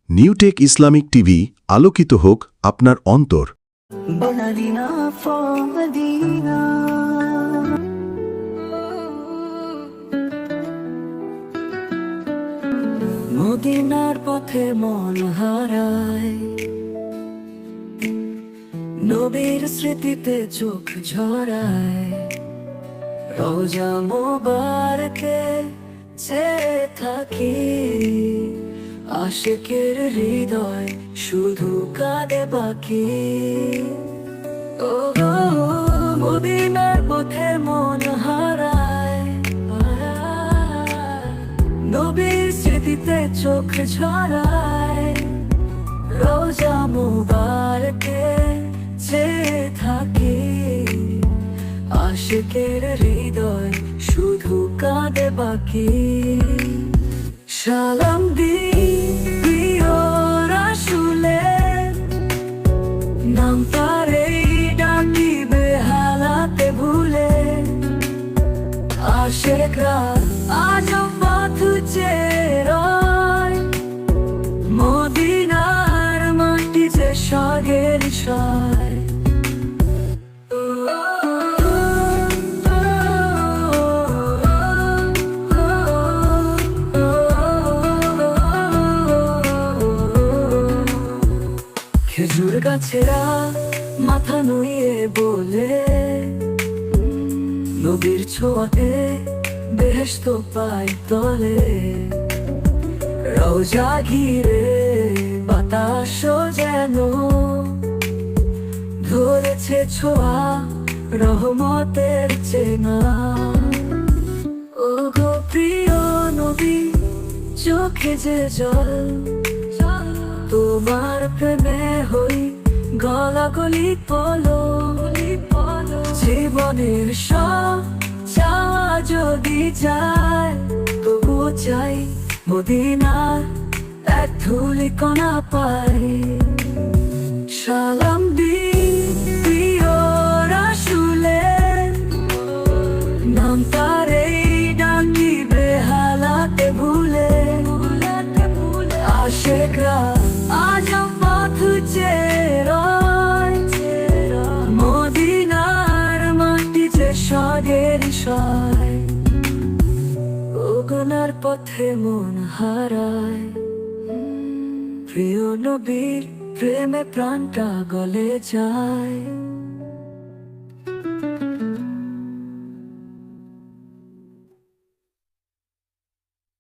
Newtech Islamic TV আলোকিত হোক আপনার অন্তর। মদিনার পথে মন হারায়, নবীর স্মৃতিতে চোখ ঝরায়, রোজা মোবারকে চেয়ে থাকি, আশিকের হৃদয় শুধু কাঁদে বাকি। ও মদিনার পথে মন হারায়, নবীর স্মৃতিতে চোখ ঝরায়, রোজা মুবারকে চেয়ে থাকি, আশিকের হৃদয় শুধু কাঁদে বাকি। সালাম দিই প্রিয় রাসূলের, নাম তারেই ডাকিবে হালাতে ভুলে, আশিকরা আজ পথ চেয়ে রয়, মদিনার মাটি যে স্বর্গের সয়। খেজুর গাছেরা মাথা নুইয়ে বলে, নবীর ছোঁয়াতে বেহেশত পাই তলে, রোজা ঘিরে বাতাস যেন ধরেছে ছোঁয়া রহমতের চেনা। ও গো প্রিয় নবী, চোখে যে জল, তোমার প্রেমে হই গলাগলি পলো, জীবনের সব চাওয়া যদি যায়, তবুও চাই মদিনার এক ধুলি কণা পাই। সালাম দিই প্রিয় রাসূলের, নাম তারেই ডাকিবে হালাতে ভুলে, আশিকরা আজ পথ চেয়ে রয়, মদিনার মাটি যে স্বর্গের সয়। ওগুনার পথে মন হারায়, প্রিয় নবীর প্রেমে প্রাণটা গলে যায়।